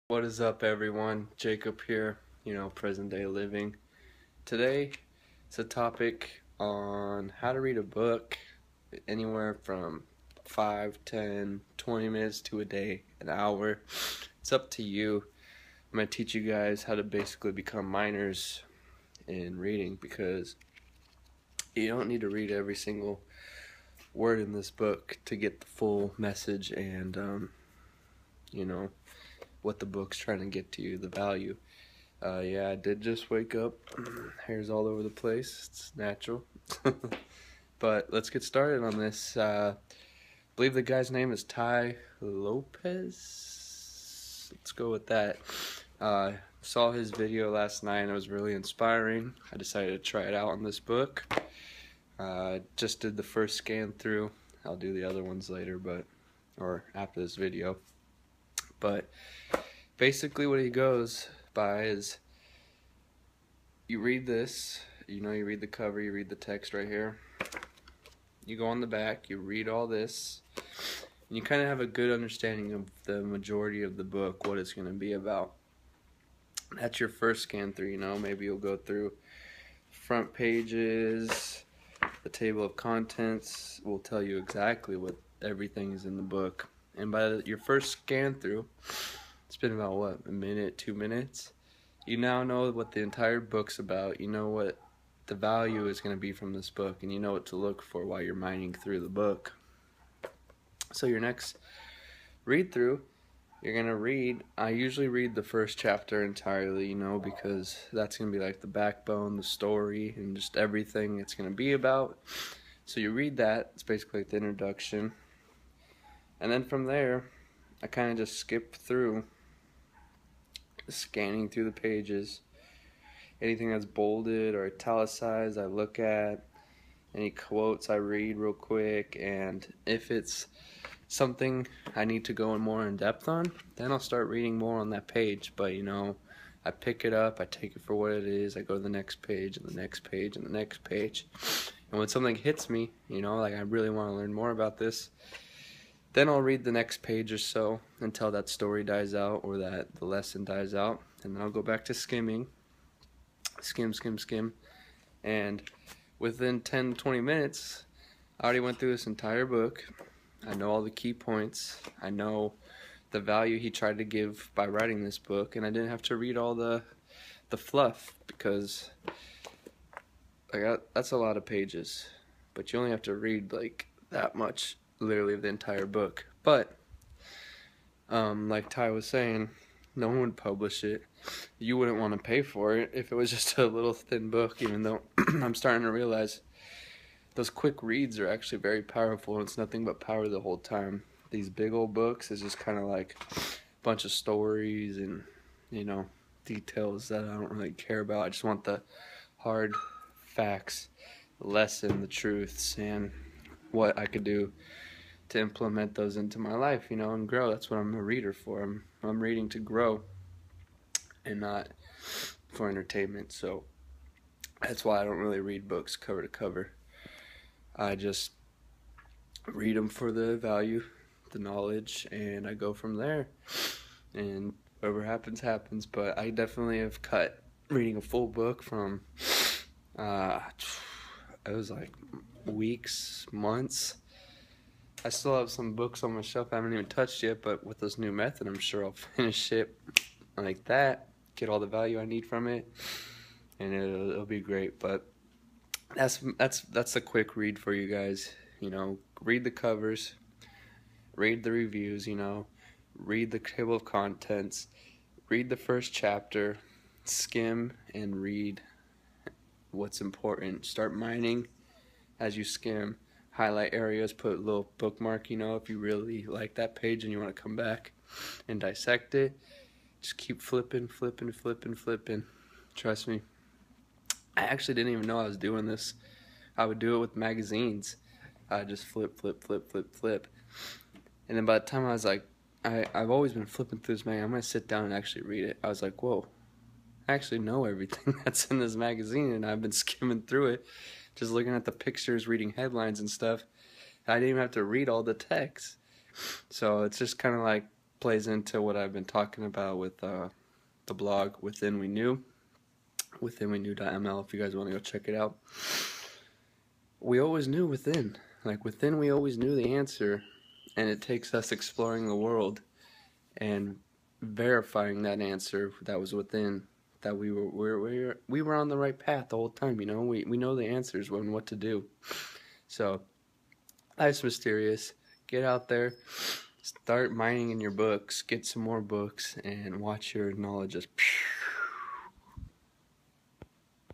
What is up, everyone? Jacob here, present day living. Today, it's a topic on how to read a book anywhere from 5, 10, 20 minutes to a day, an hour. It's up to you. I'm going to teach you guys how to basically become minors in reading because you don't need to read every single word in this book to get the full message and, what the book's trying to get to you, the value. Yeah, I did just wake up. Hair's all over the place. It's natural. But let's get started on this. I believe the guy's name is Tai Lopez. Let's go with that. Saw his video last night and it was really inspiring. I decided to try it out on this book. Just did the first scan through. I'll do the other ones later, or after this video. But basically what he goes by is you read this, you read the cover, you read the text right here. You go on the back, you read all this, and you kind of have a good understanding of the majority of the book, what it's going to be about. That's your first scan through, maybe you'll go through front pages, the table of contents will tell you exactly what everything is in the book. And by your first scan through, it's been about, what, a minute, 2 minutes? You now know what the entire book's about. You know what the value is going to be from this book, and you know what to look for while you're mining through the book. So your next read through, you're going to read, I usually read the first chapter entirely, because that's going to be like the backbone, the story, and just everything it's going to be about. So you read that, it's basically like the introduction. And then from there, I kind of just skip through, scanning through the pages. Anything that's bolded or italicized, I look at. Any quotes, I read real quick. And if it's something I need to go in more in depth on, then I'll start reading more on that page. But, I pick it up, I take it for what it is, I go to the next page, and the next page, and the next page. And when something hits me, like I really want to learn more about this, then I'll read the next page or so until that story dies out or that the lesson dies out. And then I'll go back to skimming. Skim. And within 10-20 minutes, I already went through this entire book. I know all the key points. I know the value he tried to give by writing this book. And I didn't have to read all the fluff because that's a lot of pages. But you only have to read like that much, literally the entire book. But like Ty was saying, no one would publish it. You wouldn't want to pay for it if it was just a little thin book, even though I'm starting to realize those quick reads are actually very powerful, and it's nothing but power the whole time. These big old books is just kind of like a bunch of stories and details that I don't really care about. I just want the hard facts, the lesson, the truths, and what I could do to implement those into my life, and grow. That's what I'm a reader for. I'm reading to grow and not for entertainment. So that's why I don't really read books cover to cover. I just read them for the value, the knowledge, and I go from there. And whatever happens, happens. But I definitely have cut reading a full book from, it was like weeks, months. I still have some books on my shelf I haven't even touched yet, but with this new method, I'm sure I'll finish it like that, get all the value I need from it, and it'll be great. But that's a quick read for you guys. Read the covers, read the reviews, read the table of contents, read the first chapter, skim and read what's important. Start mining as you skim. Highlight areas, put a little bookmark, if you really like that page and you want to come back and dissect it. Just keep flipping. Trust me. I actually didn't even know I was doing this. I would do it with magazines. I just flip. And then by the time I was like, I've always been flipping through this magazine. I'm going to sit down and actually read it. I was like, whoa, I actually know everything that's in this magazine, and I've been skimming through it. Just looking at the pictures, reading headlines and stuff. I didn't even have to read all the text. So it's just kind of like plays into what I've been talking about with the blog Within We Knew, withinweknew.ml, if you guys want to go check it out. We always knew within. Like within, we always knew the answer, and it takes us exploring the world and verifying that answer that was within, that we were on the right path the whole time. You know, we know the answers and what to do. So life's mysterious. Get out there, start mining in your books, get some more books, and watch your knowledge just